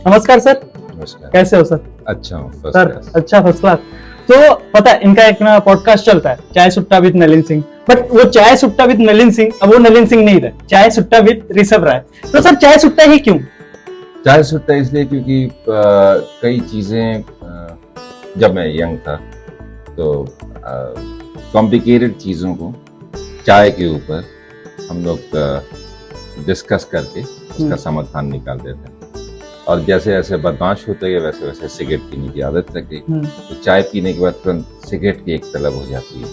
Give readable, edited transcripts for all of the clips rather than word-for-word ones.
नमस्कार सर। नमस्कार। कैसे हो सर? अच्छा हूँ, फर्स्ट सर क्लास। अच्छा, फर्स्ट क्लास। तो पता है इनका एक ना पॉडकास्ट चलता है, चाय सुट्टा विद नलिन सिंह। बट वो चाय सुट्टा विद नलिन सिंह, अब वो नलिन सिंह नहीं रहे, चाय सुट्टा विद ऋषभ राय। तो सर चाय सुट्टा ही क्यों? चाय सुट्टा इसलिए क्योंकि कई चीज़ें जब मैं यंग था तो कॉम्प्लिकेटेड चीज़ों को चाय के ऊपर हम लोग डिस्कस करके उसका समाधान निकाल देते हैं। और जैसे जैसे बदमाश होते गए वैसे वैसे सिगरेट पीने की आदत लग गई, तो चाय पीने के बाद तुरंत सिगरेट की एक तलब हो जाती है।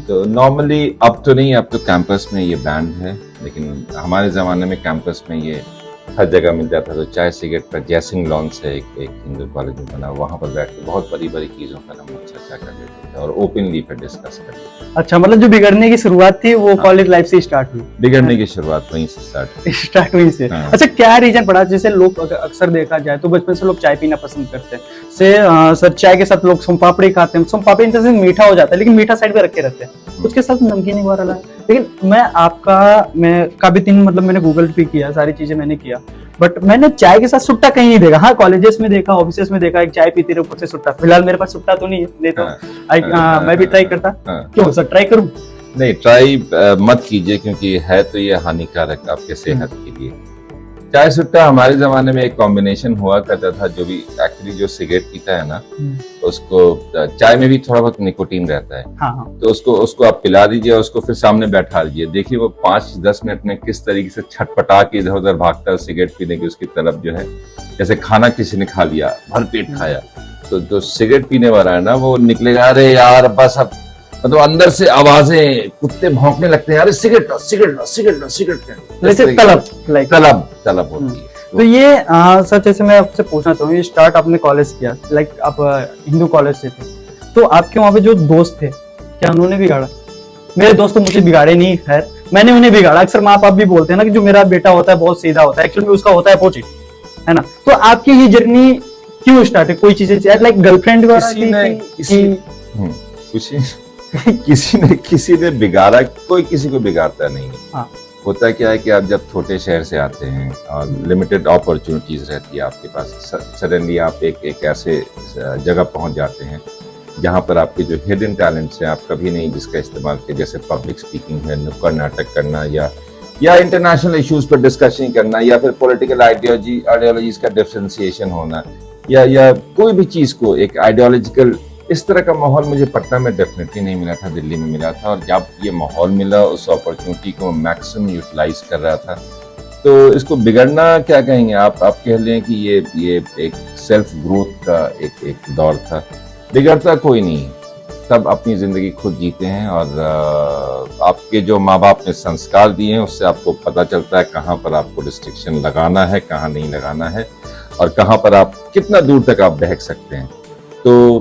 तो नॉर्मली अब तो नहीं, अब तो कैंपस में ये बैंड है, लेकिन हमारे ज़माने में कैंपस में ये हर जगह मिल जाता। तो चाय सिगरेट पर जयसिंह लॉन्स है, एक हिंदू कॉलेज में बना, वहाँ पर बैठ के बहुत बड़ी बड़ी चीज़ों पर हम लोग चर्चा कर लेते थे और ओपनली पर डिस्कस कर लेते थे। अच्छा, मतलब जो बिगड़ने की शुरुआत थी वो कॉलेज लाइफ से स्टार्ट हुई? बिगड़ने की शुरुआत वहीं से स्टार्ट हुई से। हाँ। अच्छा, क्या रीजन पड़ा? जैसे लोग अक्सर देखा जाए तो बचपन से लोग चाय पीना पसंद करते हैं से सर चाय के साथ लोग सोम पापड़ी खाते हैं। सोम पापड़ी इन तरह से मीठा हो जाता है, लेकिन मीठा साइड पे रख के रखते हैं, उसके साथ नमकीन एक बार डाला। लेकिन मैं काफी दिन मतलब मैंने गूगल पे किया, सारी चीजें मैंने किया, बट मैंने चाय के साथ सुट्टा कहीं नहीं देखा। हाँ, कॉलेजेस में देखा, ऑफिसेस में देखा, एक चाय पीते रहे ऊपर से सुट्टा। फिलहाल मेरे पास सुट्टा तो नहीं है, नहीं तो मैं भी ट्राई करता। क्यों सर, ट्राई करूं? नहीं, ट्राई मत कीजिए, क्योंकि है तो ये हानिकारक आपके सेहत के लिए। चाय सुट्टा हमारे जमाने में एक कॉम्बिनेशन हुआ करता था। जो भी एक्चुअली जो सिगरेट पीता है ना, उसको चाय में भी थोड़ा बहुत निकोटीन रहता है। हाँ। तो उसको आप पिला दीजिए और उसको फिर सामने बैठा लीजिए, देखिए वो 5-10 मिनट में किस तरीके से छटपटा के इधर उधर भागता है सिगरेट पीने की उसकी तरफ जो है। जैसे खाना किसी ने खा लिया, भर पेट खाया, तो जो सिगरेट पीने वाला है ना वो निकलेगा, अरे यार बस अब मतलब अंदर से आवाजें, कुत्ते भौंकने लगते हैं, अरे सिगरेट लो, सिगरेट लो, सिगरेट लो, सिगरेट लो। जैसे तलब होती है। तो ये सर जैसे मैं आपसे पूछना चाहूँ, ये स्टार्ट आपने कॉलेज किया, लाइक आप हिंदू कॉलेज से थे, तो आपके वहाँ पे जो दोस्त थे क्या उन्होंने बिगाड़ा? मेरे दोस्त तो मुझे बिगाड़े नहीं, खैर मैंने उन्हें बिगाड़ा। अक्सर माँ बाप भी बोलते हैं ना कि जो मेरा बेटा होता है बहुत सीधा होता है, एक्चुअली उसका होता है अपोजिट, है ना? तो आपकी ये जर्नी क्यों स्टार्ट है? कोई चीजें लाइक गर्लफ्रेंड किसी ने बिगाड़ा? कोई किसी को बिगाड़ता नहीं है। हाँ। होता क्या है कि आप जब छोटे शहर से आते हैं और लिमिटेड अपॉर्चुनिटीज रहती है आपके पास, सडनली आप एक ऐसे जगह पहुंच जाते हैं जहां पर आपके जो हिडन टैलेंट्स हैं आप कभी नहीं जिसका इस्तेमाल किया, जैसे पब्लिक स्पीकिंग है, नुक्कड़ नाटक करना, या इंटरनेशनल इश्यूज पर डिस्कशन करना, या फिर पॉलिटिकल आइडियोलॉजीज का डिफरेंशिएशन होना, या कोई भी चीज को एक आइडियोलॉजिकल, इस तरह का माहौल मुझे पटना में डेफिनेटली नहीं मिला था, दिल्ली में मिला था। और जब ये माहौल मिला, उस अपॉर्चुनिटी को मैक्सिमम यूटिलाइज कर रहा था। तो इसको बिगड़ना क्या कहेंगे आप कह लें कि ये एक सेल्फ ग्रोथ का एक दौर था। बिगड़ता कोई नहीं, सब अपनी जिंदगी खुद जीते हैं। और आपके जो माँ बाप ने संस्कार दिए हैं उससे आपको पता चलता है कहाँ पर आपको रिस्ट्रिक्शन लगाना है, कहाँ नहीं लगाना है, और कहाँ पर आप कितना दूर तक आप बहक सकते हैं। तो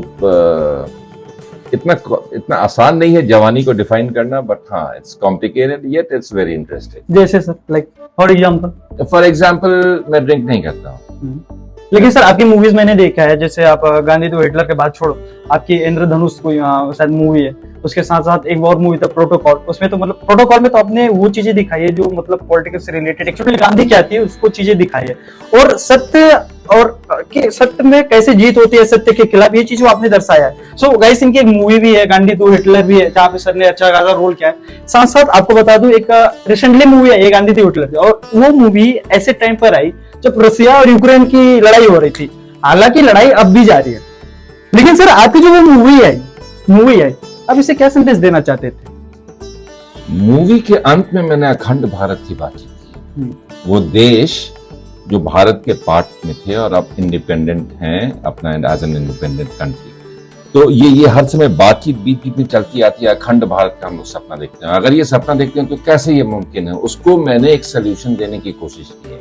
इतना आसान नहीं है जवानी को डिफाइन करना, बट हाँ, it's complicated yet it's very interesting. जैसे सर लाइक फॉर एग्जांपल मैं ड्रिंक नहीं करता हूँ, लेकिन सर आपकी मूवीज मैंने देखा है, जैसे आप गांधी तो हिटलर के बाद छोड़ो, आपकी इंद्रधनुष कोई शायद मूवी है, उसके साथ साथ एक और मूवी था प्रोटोकॉल। उसमें तो मतलब प्रोटोकॉल में तो आपने वो चीजें दिखाई है जो मतलब पॉलिटिक्स से रिलेटेड, एक्चुअली गांधी क्या थी उसको चीजें दिखाई है, और सत्य में कैसे जीत होती है सत्य के खिलाफ, ये चीज आपने दर्शाया है। सो गाइस, इनकी एक मूवी भी है गांधी टू हिटलर भी है, जहाँ पे सर ने अच्छा खासा रोल किया है। साथ साथ आपको बता दूं एक रिसेंटली मूवी है ये गांधी टू हिटलर, और वो मूवी ऐसे टाइम पर आई जब रसिया और यूक्रेन की लड़ाई हो रही थी। हालांकि लड़ाई अब भी जारी है, लेकिन सर आपकी जो वो मूवी है अब इसे क्या संदेश देना चाहते थे? मूवी के अंत में मैंने अखंड भारत की बात की। वो देश जो भारत के पार्ट में थे और अब इंडिपेंडेंट हैं अपना, एज एन इंडिपेंडेंट कंट्री। तो ये हर समय बातचीत बीच में चलती आती है। अखंड भारत का हम लोग सपना देखते हैं। अगर ये सपना देखते हैं तो कैसे ये मुमकिन है, उसको मैंने एक सोल्यूशन देने की कोशिश की है।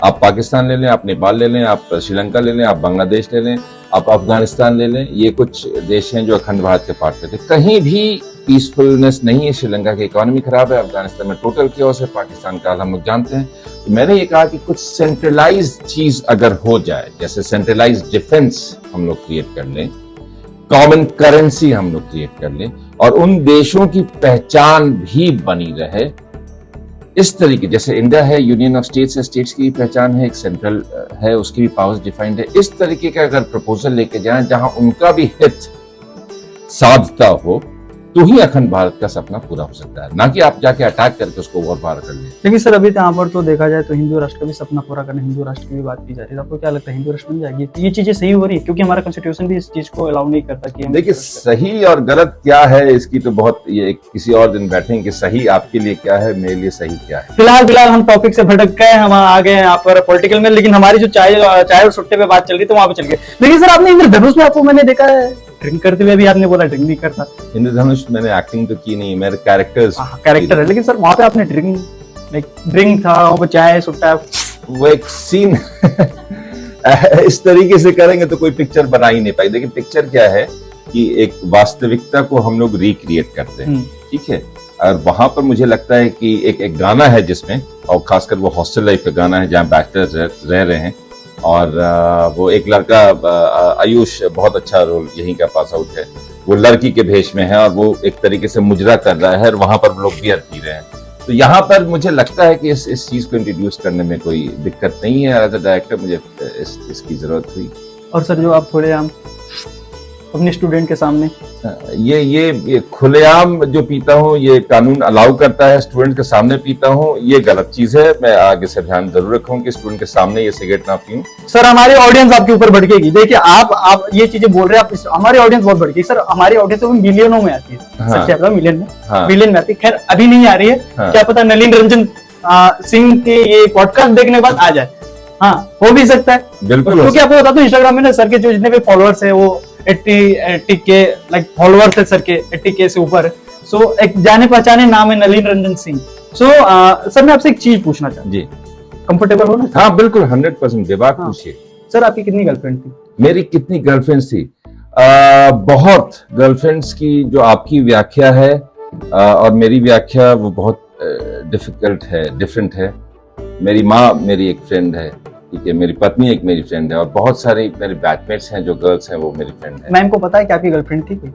आप पाकिस्तान ले लें, आप नेपाल ले लें, आप श्रीलंका ले लें, आप बांग्लादेश ले लें, आप अफगानिस्तान ले लें, ये कुछ देश हैं जो अखंड भारत के पार्ट में थे। कहीं भी पीसफुलनेस नहीं है। श्रीलंका की इकोनॉमी खराब है, अफगानिस्तान में टोटल क्योस है, पाकिस्तान का हम लोग जानते हैं। तो मैंने ये कहा कि कुछ सेंट्रलाइज चीज अगर हो जाए, जैसे सेंट्रलाइज डिफेंस हम लोग क्रिएट कर लें, कॉमन करेंसी हम लोग क्रिएट कर लें, और उन देशों की पहचान भी बनी रहे इस तरीके, जैसे इंडिया है यूनियन ऑफ स्टेट्स है, स्टेट्स की पहचान है, एक सेंट्रल है, उसकी भी पावर्स डिफाइंड है, इस तरीके का अगर प्रपोजल लेके जाएं जहां उनका भी हित साधता हो, तो ही अखंड भारत का सपना पूरा हो सकता है, ना कि आप जाके अटैक करके उसको और पार कर लें। लेकिन सर अभी यहाँ पर तो देखा जाए तो हिंदू राष्ट्र का भी सपना पूरा करना, हिंदू राष्ट्र की भी बात की जा रही है, आपको क्या लगता है हिंदू राष्ट्र बन जाएगी? ये चीजें सही हो रही है? क्योंकि हमारा कॉन्स्टिट्यूशन भी इस चीज को अलाउ नहीं करता कि हम देखिए, सही और गलत क्या है इसकी तो बहुत, ये किसी और दिन बैठेंगे कि सही आपके लिए क्या है, मेरे लिए सही क्या है। फिलहाल हम टॉपिक से भटक गए, हम आ गए यहाँ पर पॉलिटिकल में, लेकिन हमारी जो चाय और सुट्टे पे बात चल रही थी वहां पे चल गए। लेकिन सर आपने इंद्रधनुष में आपको मैंने देखा है ड्रिंक करते हुए भी, आपने बोला ड्रिंक नहीं करता। इंद्रधनुष मैंने एक्टिंग तो की नहीं, मेरे कैरेक्टर है, लेकिन सर वहां पे आपने ड्रिंक था, वहां पे चाय सुट्टा, वो एक सीन इस तरीके से करेंगे तो कोई पिक्चर बना ही नहीं पाई। देखिए पिक्चर क्या है कि एक वास्तविकता को हम लोग रिक्रिएट करते हैं, ठीक है, और वहां पर मुझे लगता है कि एक गाना है जिसमें, और खासकर वो हॉस्टल लाइफ का गाना है जहाँ बैचलर्स रह रहे हैं, और वो एक लड़का आयुष बहुत अच्छा रोल यहीं का पास आउट है, वो लड़की के भेष में है और वो एक तरीके से मुजरा कर रहा है और वहां पर लोग बियर पी रहे हैं। तो यहाँ पर मुझे लगता है कि इस चीज को इंट्रोड्यूस करने में कोई दिक्कत नहीं है। एज अ डायरेक्टर मुझे इसकी जरूरत हुई। और सर जो आप खुलेआम अपने स्टूडेंट के सामने ये खुलेआम जो पीता हूँ, ये कानून अलाउ करता है, स्टूडेंट के सामने पीता हूँ, ये गलत चीज है। मैं आगे से ध्यान जरूर रखूँ कि स्टूडेंट के सामने ये सिगरेट ना पीऊं। सर हमारी ऑडियंस आपके ऊपर भड़केगी। देखिए आप ये चीजें बोल रहे हैं, हमारी ऑडियंस बहुत भड़केगी। सर हमारी ऑडियंस मिलियनों में आती है। हाँ, सर क्या पता मिलियन में, हाँ, मिलियन में आती है। खैर अभी नहीं आ रही है। हाँ, क्या पता नलिन रंजन सिंह के ये पॉडकास्ट देखने के बाद आ जाए। हाँ हो भी सकता है बिल्कुल। क्योंकि आपको बता दूं इंस्टाग्राम में ना सर के जो जितने भी फॉलोअर्स है वो 80 के लाइक फॉलोअर्स है सर के 80 के से ऊपर। सो एक जाने पहचाने नाम है नलिन रंजन सिंह। सो सर मैं आपसे एक चीज पूछना चाहता हूँ, जी कंफर्टेबल हो ना? हाँ बिल्कुल 100% बेबाक पूछिए। सर आपकी कितनी गर्लफ्रेंड थी? मेरी कितनी गर्लफ्रेंड्स थी? बहुत गर्लफ्रेंड्स की जो आपकी व्याख्या है और मेरी व्याख्या वो बहुत डिफिकल्ट है, डिफरेंट है। मेरी माँ मेरी एक फ्रेंड है, ठीक है, मेरी पत्नी एक मेरी फ्रेंड है, और बहुत सारी मेरे बैचमेट्स हैं जो गर्ल्स हैं वो मेरी फ्रेंड है। मैम को पता है कि आपकी गर्लफ्रेंड थी कोई?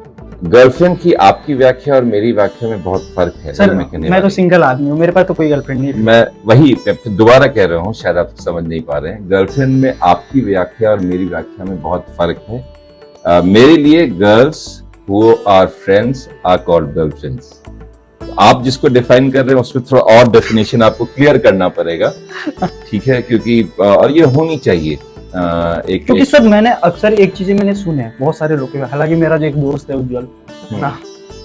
गर्लफ्रेंड की आपकी व्याख्या और मेरी व्याख्या में बहुत फर्क है। सर मैं तो सिंगल आदमी हूँ, मेरे पास तो कोई गर्लफ्रेंड नहीं है। मैं दोबारा कह रहा हूँ, शायद आप समझ नहीं पा रहे हैं। गर्लफ्रेंड में आपकी व्याख्या और मेरी व्याख्या में बहुत फर्क है। मेरे लिए girls who are friends are called girlfriends. आप जिसको डिफाइन कर रहे हैं उसमें थोड़ा और डेफिनेशन आपको क्लियर करना पड़ेगा, ठीक है, क्योंकि और ये होनी चाहिए क्योंकि सर मैंने अक्सर एक चीजें मैंने सुने हैं बहुत सारे लोगों के, हालांकि मेरा जो एक दोस्त है उज्जवल ना,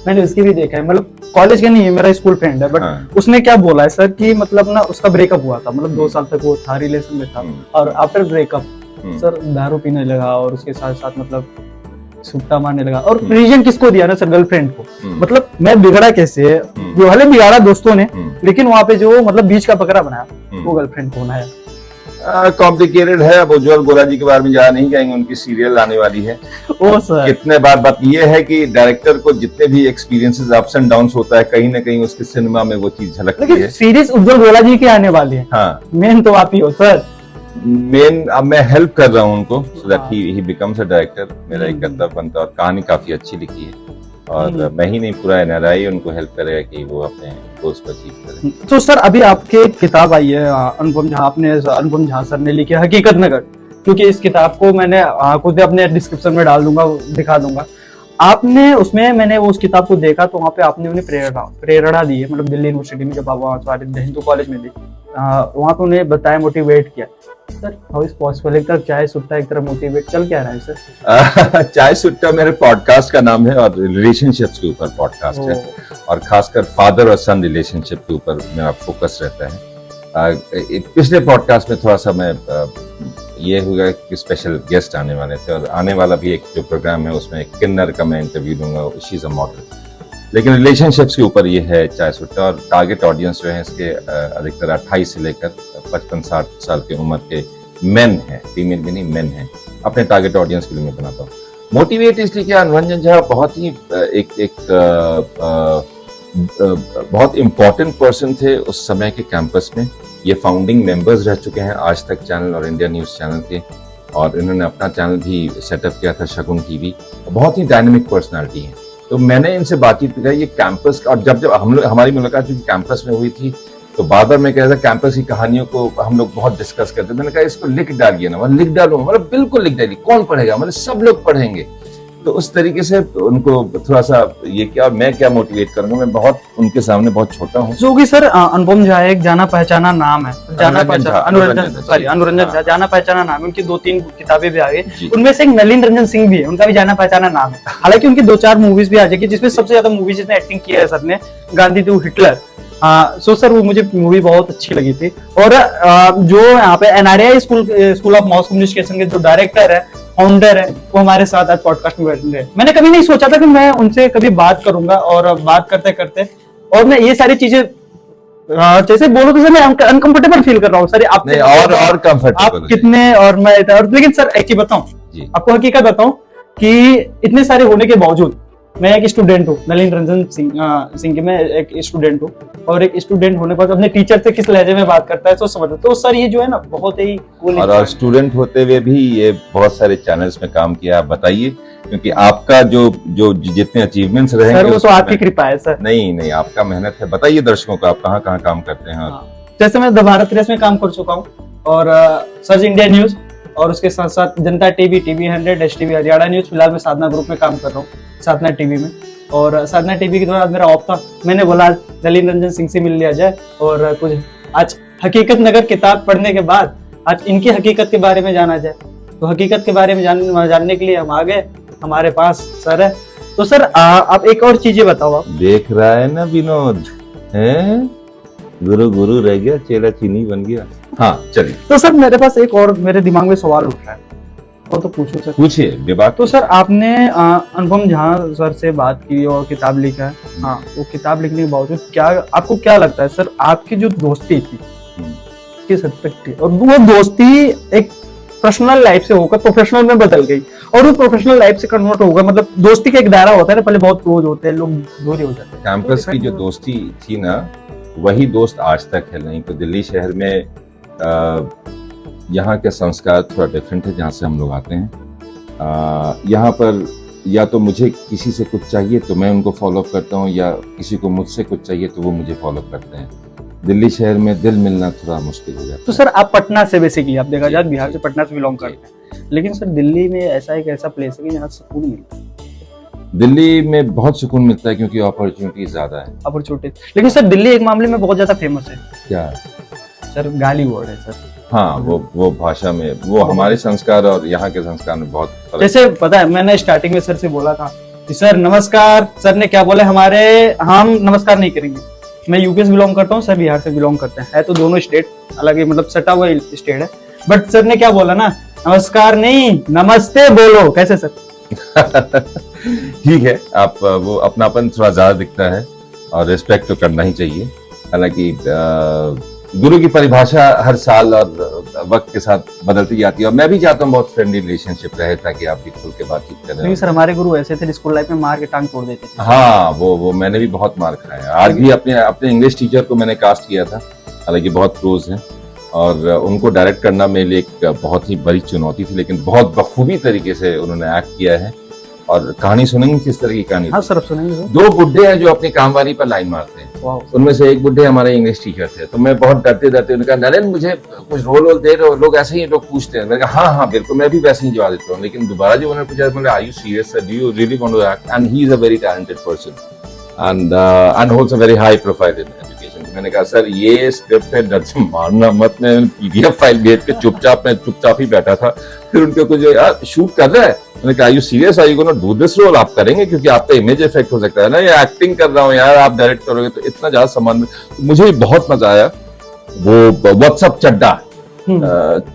मैंने उसकी भी देखा है, मतलब कॉलेज का नहीं है, मेरा स्कूल फ्रेंड है, बट उसने क्या बोला है सर कि मतलब ना उसका ब्रेकअप हुआ था, मतलब 2 साल तक वो था रिलेशन में था, और आफ्टर ब्रेकअप सर दारू पीने लगा और उसके साथ साथ मतलब सुट्टा मारने लगा। और रीजन किसको दिया ना सर? गर्लफ्रेंड को। मतलब मैं बिगड़ा कैसे है, जो भले बिगाड़ा दोस्तों ने, लेकिन वहाँ पे जो मतलब बीच का बकरा बनाया वो गर्लफ्रेंड को बनाया। कॉम्प्लिकेटेड है। अब उज्जवल गोरा जी के बारे में ज्यादा नहीं कहेंगे, उनकी सीरियल आने वाली है। ओ सर कितने बार बात ये है कि डायरेक्टर को जितने भी एक्सपीरियंसेस अप्स एंड डाउन्स होता है, कहीं ना कहीं उसके सिनेमा में वो चीज झलकती है। सीरीज उज्जवल गोरा जी की आने वाली है। हाँ, मेन तो आप ही हो सर। मेन अब मैं हेल्प कर रहा हूँ उनको, so that he becomes a director. मेरा एक कर्तव्य बनता है, और कहानी काफी अच्छी लिखी है, और मैं ही नहीं पूरा एनआरआई उनको हेल्प करेगा कि वो अपने गोल्स को अचीव करें। तो सर अभी आपके किताब आई है अनुपम झा, आपने अनुपम झा सर ने लिखी है हकीकत नगर, क्योंकि इस किताब को मैंने खुद अपने डिस्क्रिप्शन में डाल दूंगा, दिखा दूंगा। आपने उसमें मैंने उस किताब को देखा तो वहाँ पे आपने उन्हें प्रेरणा दी है, मतलब दिल्ली यूनिवर्सिटी में जब आप वहाँ हिंदू कॉलेज में थे वहाँ पे उन्हें बताया, मोटिवेट किया। Sir how is possible? एक तरफ चाय सुट्टा, एक तरफ मोटिवेट, चल क्या रहा है सर? चाय सुट्टा मेरे पॉडकास्ट का नाम है, और रिलेशनशिप्स के ऊपर पॉडकास्ट है, और खासकर फादर और सन रिलेशनशिप के ऊपर मेरा फोकस रहता है। पिछले पॉडकास्ट में थोड़ा सा मैं ये होगा कि स्पेशल गेस्ट आने वाले थे, और आने वाला भी एक जो प्रोग्राम है उसमें एक किन्नर का मैं इंटरव्यू दूंगा, शी इज अ मॉडल। लेकिन रिलेशनशिप्स के ऊपर ये है चाय सुट्टा, और टारगेट ऑडियंस जो है इसके अधिकतर 28 से लेकर 55-60 साल की उम्र के मेन है, फीमेल भी नहीं, मेन है। अपने टारगेट ऑडियंस के लिए मैं बनाता हूँ। मोटिवेट इसलिए क्या, अनुरंजन झा बहुत ही बहुत इम्पोर्टेंट पर्सन थे उस समय के कैंपस में। ये फाउंडिंग मेंबर्स रह चुके हैं आज तक चैनल और इंडिया न्यूज़ चैनल के, और इन्होंने अपना चैनल भी सेटअप किया था, शगुन टीवी। बहुत ही डायनेमिक पर्सनालिटी है। तो मैंने इनसे बातचीत की, ये कैंपस, और जब हमारी मुलाकात जो कैंपस में हुई थी, तो बार बार मैं कह रहा था कैंपस की कहानियों को हम लोग बहुत डिस्कस करते थे। मैंने कहा इसको लिख डालिए ना, मतलब लिख डालूंगा, मतलब बिल्कुल लिख डालिए, कौन पढ़ेगा, मतलब सब लोग पढ़ेंगे। तो उस तरीके से उनको थोड़ा सा ये क्या, मैं क्या मोटिवेट करूंगा, मैं बहुत उनके सामने बहुत छोटा हूँ। जो कि सर अनुपम झा एक जाना पहचाना नाम है, अनुरंजन झा जाना पहचाना नाम है। उनकी 2-3 किताबें भी आ गई, उनमें से एक नलिन रंजन सिंह भी है, उनका भी जाना पहचाना नाम है। हालांकि उनकी 2-4 मूवीज भी आ जाएगी, जिसमें सबसे ज्यादा मूवीज जिसने एक्टिंग किया है सर ने, Gandhi to Hitler. So sir वो मुझे मूवी बहुत अच्छी लगी थी। और जो यहाँ पे NRI school of mass communication के जो डायरेक्टर है, फाउंडर है, वो हमारे साथ आज पॉडकास्ट में बैठे हैं। मैंने कभी नहीं सोचा था कि मैं उनसे कभी बात करूंगा, और बात करते करते और मैं ये सारी चीजें जैसे बोलो तो सर मैं अनकंफर्टेबल फील कर रहा हूँ सर। आप और कंफर्टेबल आप कितने और मैं, लेकिन सर एक चीज बताऊं, आपको हकीकत बताऊं कि इतने सारे होने के बावजूद मैं एक स्टूडेंट हूँ, नलिन रंजन सिंह की मैं एक स्टूडेंट हूँ। और एक स्टूडेंट होने पर अपने टीचर से किस लहजे में बात करता है तो समझ। तो सर ये जो है ना बहुत ही और स्टूडेंट होते हुए भी ये बहुत सारे चैनल्स में काम किया, आप बताइए, क्योंकि आपका जो जितने अचीवमेंट्स रहेंगे सर वो तो आपकी कृपा है सर। नहीं आपका मेहनत है। बताइए दर्शकों को आप कहाँ कहाँ काम करते हैं। जैसे मैं द भारत प्रेस में काम कर चुका हूँ, और सर्च इंडिया न्यूज, और उसके साथ साथ जनता TV, TV 100, S TV Haryana news. फिलहाल मैं साधना ग्रुप में काम कर रहा हूँ, साधना टीवी में। और साधना टीवी के दौरान मेरा ऑफ था, मैंने बोला आज नलिन रंजन सिंह से मिल लिया जाए, और कुछ आज हकीकत नगर किताब पढ़ने के बाद आज इनकी हकीकत के बारे में जाना जाए। तो हकीकत के बारे में जानने के लिए हम आ गए, हमारे पास सर है। तो सर आप एक और चीजें बताओ। आप देख रहा है ना विनोद, है गुरु रह गया, चेला चीनी बन गया। हाँ चलिए। तो सर मेरे पास एक और मेरे दिमाग में सवाल उठ रहा है, और तो पूछो सर। पूछिए विभाग। तो सर आपने अनुपम झा सर से बात की और किताब लिखा है। हाँ, वो किताब लिखने के बावजूद क्या आपको क्या लगता है सर, आपकी जो दोस्ती थी किस हद तक थी, और वो दोस्ती एक पर्सनल लाइफ से होकर प्रोफेशनल में बदल गई, और वो प्रोफेशनल लाइफ से कन्वर्ट होगा? मतलब दोस्ती का एक दायरा होता है ना, पहले बहुत क्लोज होते हैं लोग, दूरी हो जाते हैं। कैंपस की जो दोस्ती थी ना, वही दोस्त आज तक है। नहीं तो दिल्ली शहर में यहाँ के संस्कार थोड़ा डिफरेंट है जहाँ से हम लोग आते हैं। यहाँ पर या तो मुझे किसी से कुछ चाहिए तो मैं उनको फॉलो करता हूँ, या किसी को मुझसे कुछ चाहिए तो वो मुझे फॉलो करते हैं। दिल्ली शहर में दिल मिलना थोड़ा मुश्किल हो जाता है। तो सर आप पटना से बेसिकली, आप देखा जाए बिहार से पटना से बिलोंग करते हैं, लेकिन सर दिल्ली में ऐसा प्लेस है कि जहाँ सुकून मिलता है। दिल्ली में बहुत सुकून मिलता है क्योंकि अपॉर्चुनिटी ज्यादा है। अपॉर्चुनिटी, लेकिन सर दिल्ली एक मामले में बहुत ज्यादा फेमस है। क्या सर? गाली वर्ड है सर। हाँ, वो भाषा में, वो हमारे संस्कार और यहाँ के संस्कार में बहुत फर्क। जैसे पता है, मैंने स्टार्टिंग में सर से बोला था कि सर नमस्कार, सर ने क्या बोले, हम नमस्कार नहीं करेंगे। मैं यूपी से बिलोंग करता हूँ, सर बिहार से बिलोंग करते हैं, तो दोनों स्टेट अलग ही, मतलब सटा हुआ स्टेट है। बट सर ने क्या बोला ना, नमस्कार नहीं नमस्ते बोलो। कैसे सर? ठीक है, आप वो अपनापन थोड़ा ज्यादा दिखता है, और रिस्पेक्ट तो करना ही चाहिए। हालांकि गुरु की परिभाषा हर साल और वक्त के साथ बदलती जाती है, और मैं भी चाहता हूँ बहुत फ्रेंडली रिलेशनशिप रहे, ताकि आप भी खुल के बातचीत करें। नहीं सर, हमारे गुरु ऐसे थे, स्कूल लाइफ में मार के टांग तोड़ देते थे। हाँ, वो मैंने भी बहुत मार खाया। आज भी अपने इंग्लिश टीचर को मैंने कास्ट किया था, हालांकि बहुत क्लोज है, और उनको डायरेक्ट करना मेरे लिए एक बहुत ही बड़ी चुनौती थी, लेकिन बहुत बखूबी तरीके से उन्होंने एक्ट किया है। और कहानी सुनेंगे किस तरह की कहानी? हाँ सर, सुनेंगे सर। 2 बुड्ढे हैं जो अपनी कामवाली पर लाइन मारते हैं। उनमें से एक बुड्ढे हमारे इंग्लिश टीचर थे, तो मैं बहुत डरते उन्होंने कहा, नरेंद्र मुझे कुछ रोल दे रहे हो? लोग ऐसे ही लोग पूछते हैं। मैंने कहा हाँ बिल्कुल, मैं भी वैसे ही जवाब देता हूँ। लेकिन दोबारा जब उन्होंने पूछा, मैंने are you serious, do you really want to act? And he is a very talented person and holds a very high profile in education. मैंने कहा सर ये स्क्रिप्ट है, डर से मारना मत। मैं PDF फाइल भेज के चुपचाप ही बैठा था। फिर उनके कुछ, यार शूट कर रहा है? मैंने कहा, are you serious, are you gonna do this role? आप करेंगे? क्योंकि आपका इमेज इफेक्ट हो सकता है ना, ये एक्टिंग कर रहा हूँ यार, आप डायरेक्ट करोगे तो इतना ज्यादा सम्मान। मुझे बहुत मजा आया। वो व्हाट्सएप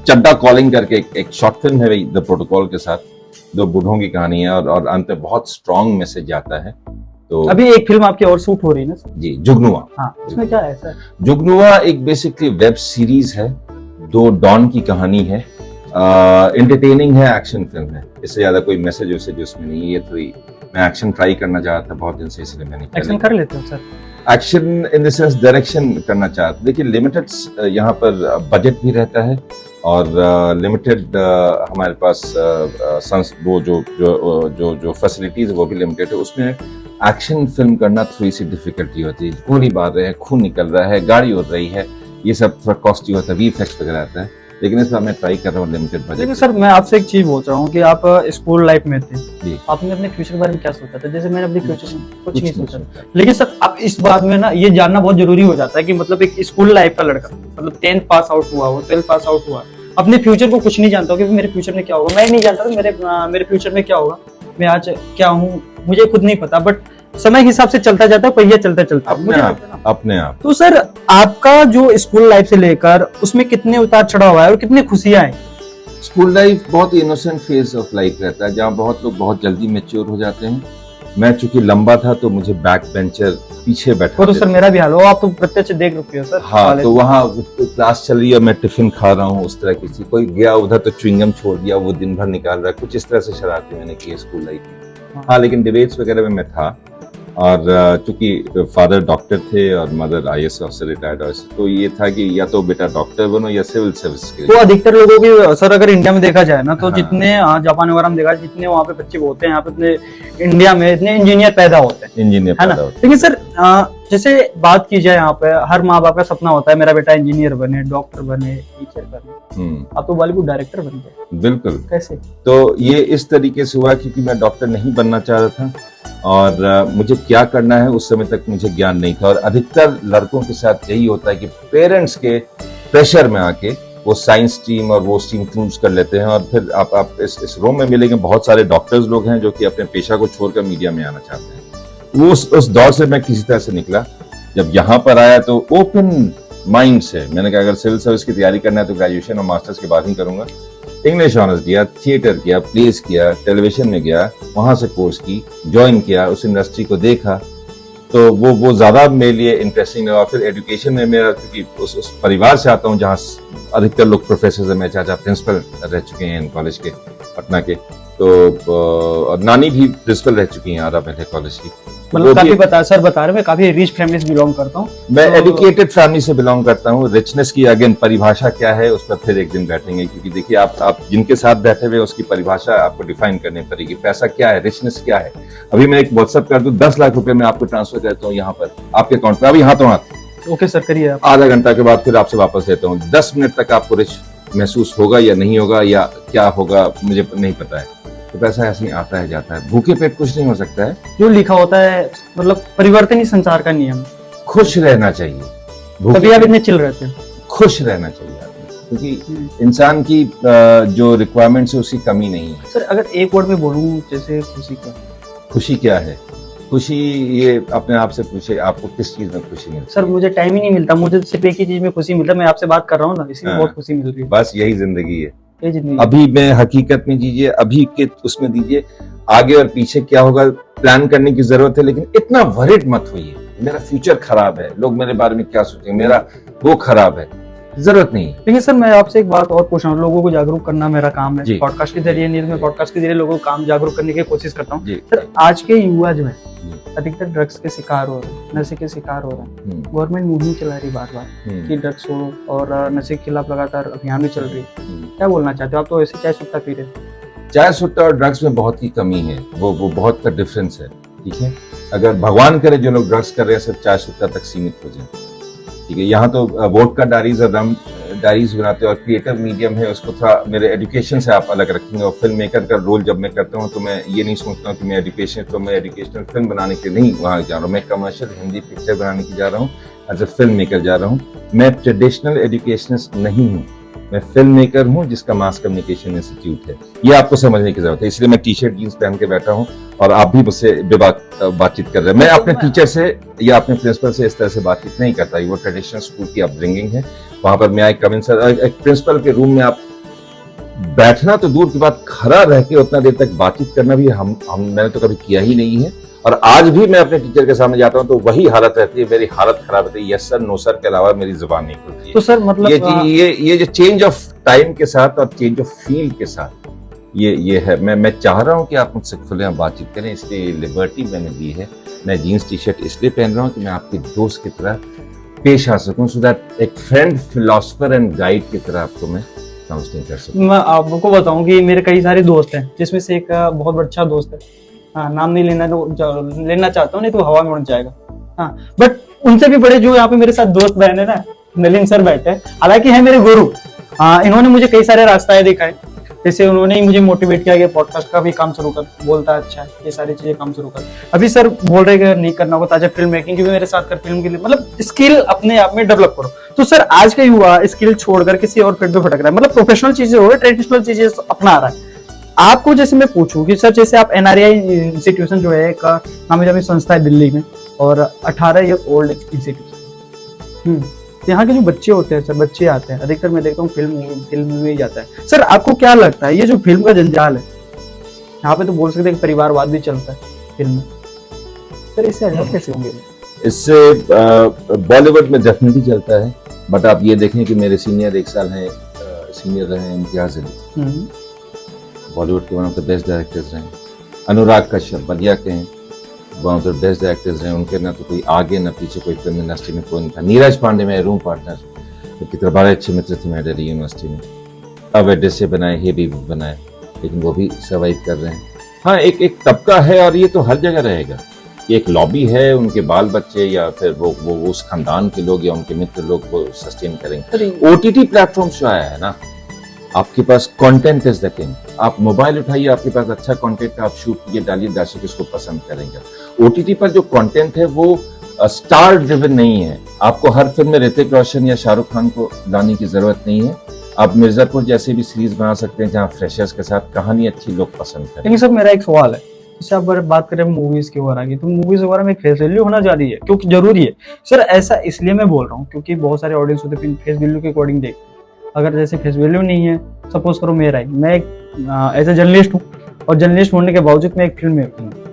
चड्डा कॉलिंग करके एक शॉर्ट फिल्म है द प्रोटोकॉल के साथ, 2 बूढ़ों की कहानी है, और अंत में बहुत स्ट्रॉन्ग मैसेज जाता है। तो अभी एक फिल्म आपकी और शूट हो रही है ना जी, जुगनुआ। हाँ, उसमें क्या है सर? जुगनुआ एक बेसिकली वेब सीरीज है, 2 डॉन की कहानी है, एंटरटेनिंग है, एक्शन फिल्म है। इससे ज्यादा कोई मैसेज उसमें नहीं है। थोड़ी मैं एक्शन ट्राई करना चाह रहा था बहुत दिन से, इसलिए मैंने एक्शन कर लेते हो sir. Action in the sense direction करना चाहता। देखिए लिमिटेड यहाँ पर बजट भी रहता है, और लिमिटेड हमारे पास वो जो फैसिलिटीज वो भी लिमिटेड है। उसमें एक्शन फिल्म करना थोड़ी सी डिफिकल्टी होती है, गोली मार रहे हैं, खून निकल रहा है, गाड़ी उड़ रही है, ये सब थोड़ा कॉस्टली होता है, वीएफएक्स वगैरह आता है, लेकिन इस बार मैं ट्राई कर रहा हूँ लिमिटेड लेकिन बजट। सर मैं आपसे एक चीज पूछ रहा हूँ कि आप स्कूल लाइफ में थे, जी। आपने अपने फ्यूचर के बारे में क्या सोचा था? जैसे मैंने अपने फ्यूचर में कुछ नहीं सोचा था। सोचा। लेकिन सर अब इस बात में ना ये जानना बहुत जरूरी हो जाता है कि मतलब एक स्कूल लाइफ का लड़का मतलब 10th पास आउट हुआ हो, 12th पास आउट हुआ, अपने फ्यूचर को कुछ नहीं जानता हो कि मेरे फ्यूचर में क्या होगा। मैं नहीं जानता था मेरे फ्यूचर में क्या होगा, मैं आज क्या हूँ मुझे खुद नहीं पता, बट समय के हिसाब से चलता जाता है, पहिया चलता चलता है। मुझे लगता है ना। अपने आप। तो सर आपका जो स्कूल लाइफ से लेकर उसमें कितने उतार चढ़ाव आए और कितनी खुशियां आई? स्कूल लाइफ बहुत इनोसेंट फेज ऑफ लाइफ रहता है, जहाँ बहुत लोग बहुत जल्दी मैच्योर हो जाते हैं। मैं चूंकि लंबा था तो मुझे बैक बेंचर पीछे बैठा। वो तो सर मेरा भी हाल हो, आप तो प्रत्यक्ष देख रखे हो सर। हाँ, तो वहाँ क्लास चल रही है, मैं टिफिन खा रहा हूँ, उस तरह किसी कोई गया उधर तो च्युइंगम छोड़ दिया, वो दिन भर निकाल रहा है, कुछ इस तरह से शरारतें मैंने की स्कूल लाइफ में। हाँ, लेकिन डिबेट्स वगैरह में मैं था, और चूंकि फादर डॉक्टर थे और mother IAS officer retired officer, तो ये था कि या तो बेटा डॉक्टर बनो या सिविल सर्विस के। तो अधिकतर लोगों की सर अगर इंडिया में देखा जाए ना तो हाँ। जितने जापान वगैरह में देखा जाए, जितने वहाँ पे बच्चे होते हैं, यहाँ पे इतने इंडिया में इतने इंजीनियर पैदा होते हैं, इंजीनियर है ना। पैदा होते लेकिन सर जैसे बात की जाए यहाँ पे, हर माँ बाप का सपना होता है मेरा बेटा इंजीनियर बने, डॉक्टर बने, टीचर बने। हैं। आप तो बॉलीवुड डायरेक्टर बन गए, बिल्कुल। कैसे? तो ये इस तरीके से हुआ क्योंकि मैं डॉक्टर नहीं बनना चाह रहा था, और मुझे क्या करना है उस समय तक मुझे ज्ञान नहीं था। और अधिकतर लड़कों के साथ यही होता है कि पेरेंट्स के प्रेशर में आके वो साइंस स्ट्रीम और वो स्ट्रीम चूज कर लेते हैं, और फिर आप इस रोम में मिलेंगे बहुत सारे डॉक्टर्स लोग हैं जो कि अपने पेशा को छोड़कर मीडिया में आना चाहते हैं। वो उस दौर से मैं किसी तरह से निकला। जब यहाँ पर आया तो ओपन माइंड से मैंने कहा अगर सिविल सर्विस की तैयारी करना है तो ग्रेजुएशन और मास्टर्स के बाद ही करूंगा। इंग्लिश ऑनर्स किया, थिएटर किया, प्लेस किया, टेलीविजन में गया, वहां से कोर्स की, ज्वाइन किया, उस इंडस्ट्री को देखा, तो वो ज्यादा मेरे लिए इंटरेस्टिंग लगा। फिर एजुकेशन में मेरा, क्योंकि उस परिवार से आता हूँ जहाँ अधिकतर लोग प्रोफेसर हैं, मेरे चाचा प्रिंसिपल रह चुके हैं कॉलेज के, पटना के, तो और नानी भी प्रिंसिपल रह चुकी हैं आरा पहले कॉलेज की। मतलब काफी बता सर बता रहे, मैं काफी रिच फैमिली से बिलोंग करता हूँ। मैं तो एजुकेटेड फैमिली से बिलोंग करता हूँ। रिचनेस की अगेन परिभाषा क्या है उस पर फिर एक दिन बैठेंगे, क्योंकि देखिए आप जिनके साथ बैठे हुए उसकी परिभाषा आपको डिफाइन करनी पड़ेगी। पैसा क्या है, रिचनेस क्या है। अभी मैं एक व्हाट्सएप कर दूं 10 लाख रुपए मैं आपको ट्रांसफर करता हूँ यहाँ पर आपके अकाउंट में, अभी हाथों हाथ, ओके सर करिए आप। आधा घंटा के बाद फिर आपसे वापस लेता हूँ। 10 मिनट तक आपको रिच महसूस होगा या नहीं होगा, या क्या होगा मुझे नहीं पता है। तो पैसा ऐसे ही आता है जाता है, भूखे पेट कुछ नहीं हो सकता है। जो लिखा होता है मतलब परिवर्तन ही संसार का नियम, खुश रहना चाहिए, तभी आप इतने चिल रहते हैं। खुश रहना चाहिए आदमी, क्योंकि इंसान की जो रिक्वायरमेंट्स है उसकी कमी नहीं है। सर अगर एक वर्ड में बोलूं जैसे खुशी क्या? खुशी क्या है? खुशी ये अपने आप से पूछे, आपको किस चीज में खुशी मिलती है? सर मुझे टाइम ही नहीं मिलता, मुझे सिर्फ एक ही चीज में खुशी मिलता है, मैं आपसे बात कर रहा हूँ ना, इसलिए हाँ। बहुत खुशी मिल रही है। बस यही जिंदगी है। ये जिंदगी अभी में हकीकत में जीजिए, अभी के उसमें दीजिए, आगे और पीछे क्या होगा प्लान करने की जरूरत है, लेकिन इतना वरिड मत होइए मेरा फ्यूचर खराब है, लोग मेरे बारे में क्या सोचेंगे, मेरा वो खराब है, जरूरत नहीं है। लेकिन सर मैं आपसे एक बात और पूछ रहा हूँ, लोगों को जागरूक करना मेरा काम जी। है, पॉडकास्ट के जरिए नहीं, मैं पॉडकास्ट के जरिए लोगों को काम जागरूक करने की कोशिश करता हूँ। जी। सर आज के युवा जो है जी। अधिकतर ड्रग्स के शिकार हो रहे हैं, नशे के शिकार हो रहे हैं। हम्म, गवर्नमेंट मुहिम चला रही बार बार हम्म, कि ड्रग्स छोड़ो, और नशे के खिलाफ लगातार अभियान भी चल रही है। हम्म। क्या बोलना चाहते हो आप? तो ऐसे चाय सुट्टा पी रहे हो। चाय सुट्टा और ड्रग्स में बहुत ही कमी है, वो बहुत का डिफरेंस है। ठीक है, अगर भगवान करे जो लोग ड्रग्स कर रहे हैं सिर्फ चाय सुट्टा तक सीमित हो जाए। ठीक है, यहाँ तो वोट का डायरीज और रम डायरीज बनाते हैं, और क्रिएटिव मीडियम है, उसको थोड़ा मेरे एजुकेशन से आप अलग रखेंगे। और फिल्म मेकर का रोल जब मैं करता हूँ तो मैं ये नहीं सोचता हूँ कि मैं एजुकेशनल फिल्म बनाने के नहीं वहाँ जा रहा हूँ, मैं कमर्शियल हिंदी पिक्चर बनाने की जा रहा हूँ, एज ए फिल्म मेकर जा रहा हूँ। मैं ट्रेडिशनल एजुकेशनिस्ट नहीं हूँ, मैं फिल्म मेकर हूँ जिसका मास कम्युनिकेशन इंस्टीट्यूट है। ये आपको समझने की जरूरत है, इसलिए मैं टी शर्ट जींस पहन के बैठा हूँ और आप भी मुझसे बातचित कर रहे हैं। मैं अपने टीचर से या अपने प्रिंसिपल से इस तरह से बातचीत नहीं करता, वो ट्रेडिशनल स्कूल की अपब्रिंगिंग है। वहां पर मैं आई कम इन सर, एक प्रिंसिपल के रूम में आप बैठना तो दूर की बात, खड़ा रह के उतना देर तक बातचीत करना भी मैंने तो कभी किया ही नहीं है। और आज भी मैं अपने टीचर के सामने जाता हूँ तो वही हालत रहती है, मेरी हालत खराब रहती है, यस सर नो सर के अलावा मेरी जुबान नहीं खुलती है। तो सर मतलब ये जो चेंज ऑफ टाइम के साथ और चेंज ऑफ फील्ड के साथ ये है। मैं चाह रहा हूँ कि आप मुझसे खुले बातचीत करें, इसलिए लिबर्टी मैंने दी है। मैं जीन्स टी शर्ट इसलिए पहन रहा हूँ कि मैं आपके दोस्त की तरह पेश आ सकूं, सो दैट एक फ्रेंड, फिलोसफर एंड गाइड की तरह आपको मैं काउंसलिंग कर सकूं। मैं आपको बताऊं कि मेरे कई सारे दोस्त हैं, जिसमें से एक बहुत अच्छा दोस्त है हाँ, नाम नहीं लेना चाहता हूँ, नहीं तो हवा में उड़ जाएगा। हाँ, बट उनसे भी बड़े जो यहाँ पे मेरे साथ दोस्त बहन है ना, नलिन सर बैठे हैं, हालांकि है मेरे गुरु। इन्होंने मुझे कई सारे रास्ते दिखाए, जैसे उन्होंने ही मुझे मोटिवेट किया कि पॉडकास्ट का भी काम शुरू कर, बोलता है अच्छा है, ये सारी चीजें काम शुरू कर। अभी सर बोल रहे कि नहीं करना होगा ताजा फिल्म मेकिंग, क्योंकि मेरे साथ कर फिल्म के लिए मतलब स्किल अपने आप में डेवलप करो। तो सर आज का युवा स्किल छोड़कर किसी और फील्ड में भटक रहा है, मतलब प्रोफेशनल चीजें हो, ट्रेडिशनल चीजें अपना रहा है। आपको जैसे मैं पूछूं कि सर जैसे आप NRI इंस्टीट्यूशन जो है एक नामी जामी संस्था है दिल्ली में, और 18 ईयर ओल्ड इंस्टीट्यूशन, यहाँ के जो बच्चे होते हैं सर, बच्चे आते हैं अधिकतर मैं देखता हूँ फिल्म में ही जाता है। सर आपको क्या लगता है ये जो फिल्म का जंजाल है, यहाँ पे तो बोल सकते हैं परिवारवाद भी चलता है फिल्म में, सर इससे अलग कैसे होंगे? इससे बॉलीवुड में डेफिनेटली चलता है, बट आप ये देखें कि मेरे सीनियर 1 साल हैं, सीनियर रहे इम्तियाज अली, बॉलीवुड के one of the best directors रहे। अनुराग कश्यप बलिया के हैं, one of the best directors रहे। उनके ना तो कोई आगे ना पीछे कोई फिल्म इंडस्ट्री में कोई नहीं था। नीरज पांडे मेरे रूम पार्टनर, तो कितने बड़े अच्छे मित्र थे मेरे दिल्ली यूनिवर्सिटी में। अब एड्रेस से बनाए, ये भी बनाए, लेकिन वो भी सर्वाइव कर रहे हैं। हाँ, एक तबका है और ये तो हर जगह रहेगा। एक लॉबी है, उनके बाल बच्चे या फिर वो उस खानदान के लोग या उनके मित्र लोग वो सस्टेन करेंगे। OTT प्लेटफॉर्म जो आया है ना, आपके पास कंटेंट इज द किंग। आप मोबाइल उठाइए, आपके पास अच्छा कंटेंट आप शूट कीजिए, डालिए, दर्शक इसको पसंद करेंगे। OTT पर जो कंटेंट है वो स्टार ड्रिवन नहीं है। आपको हर फिल्म में ऋतिक रोशन या शाहरुख खान को लाने की जरूरत नहीं है। आप मिर्जापुर जैसे भी सीरीज बना सकते हैं जहाँ फ्रेशर्स के साथ कहानी अच्छी लोग पसंद करें। लेकिन सर मेरा एक सवाल है, जैसे आप बात करें मूवीज के वगैरह की, तो मूवीज वगैरह में फेस वैल्यू होना जरूरी है, क्योंकि जरूरी है सर। ऐसा इसलिए मैं बोल रहा हूँ क्योंकि बहुत सारे ऑडियंस होते हैं फेस वैल्यू के अकॉर्डिंग देखते हैं। अगर जैसे फेस वैल्यू नहीं है, सपोज करो मेरा ही, मैं एज ए जर्नलिस्ट हूँ, और जर्नलिस्ट होने के बावजूद मैं एक फिल्म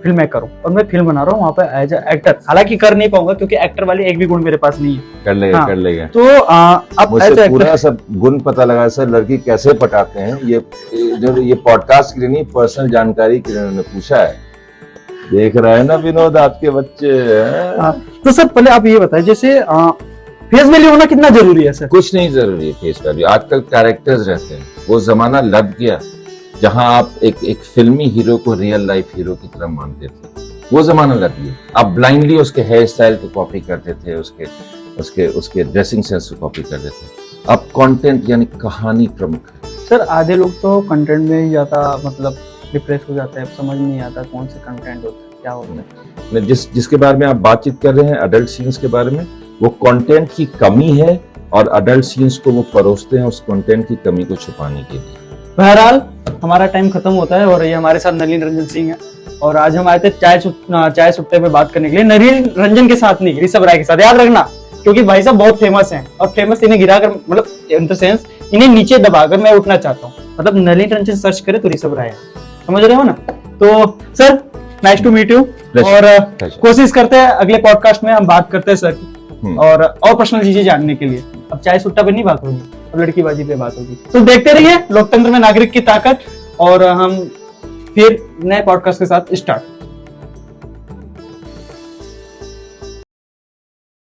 मेकर हूँ और मैं फिल्म बना रहा हूँ वहाँ पे एज ए एक्टर। हालांकि कर नहीं पाऊंगा क्योंकि एक्टर वाली एक भी गुण मेरे पास नहीं है। कर लेगा, हाँ। कर लेगा। तो अब मुझसे पूरा सब गुण पता लगा सर, लड़की कैसे पटाते हैं। ये पॉडकास्ट के लिए नहीं, पर्सनल जानकारी के लिए उन्होंने पूछा है। देख रहा है ना विनोद, आपके बच्चे। तो सर पहले आप ये बताएं, जैसे फेस वैल्यू होना कितना जरूरी है सर? कुछ नहीं जरूरी है फेस वैल्यू। आजकल कैरेक्टर्स रहते हैं, वो जमाना लग गया जहां आप एक फिल्मी हीरो को रियल लाइफ हीरो की तरह मानते थे। वो जमाना लग गया। आप ब्लाइंडली उसके हेयर स्टाइल को कॉपी करते थे, उसके ड्रेसिंग सेंस को कॉपी करते थे। अब कंटेंट यानी कहानी प्रमुख है सर। आधे लोग तो कंटेंट में ही जाता मतलब डिप्रेस हो जाता है, समझ नहीं आता कौन से कंटेंट होता है, क्या होता है। जिसके बारे में आप बातचीत कर रहे हैं, अडल्ट सीन्स के बारे में, वो कंटेंट की कमी है और अडल्ट सीन्स को वो परोसते हैं उस कंटेंट की कमी को छुपाने के लिए। बहरहाल हमारा टाइम खत्म होता है और ये हमारे साथ नलिन रंजन सिंह है, और आज हम आए थे चाय सुट्टे पे बात करने के लिए। नलिन रंजन के साथ नहीं, ऋषभ राय के साथ, याद रखना, क्योंकि भाई साहब बहुत फेमस हैं और फेमस इन्हें गिराकर मतलब इन द सेंस इन्हें नीचे दबाकर मैं उठना चाहता हूँ। मतलब नलिन रंजन सर्च करे तो ऋषभ राय है, समझ रहे हो ना। तो sir nice to meet you, और कोशिश करते हैं अगले पॉडकास्ट में हम बात करते हैं सर और पर्सनल चीजें जानने के लिए। अब चाय सुट्टा पे नहीं बात होगी, अब लड़कीबाजी पे बात होगी। तो देखते रहिए लोकतंत्र में नागरिक की ताकत, और हम फिर नए पॉडकास्ट के साथ स्टार्ट।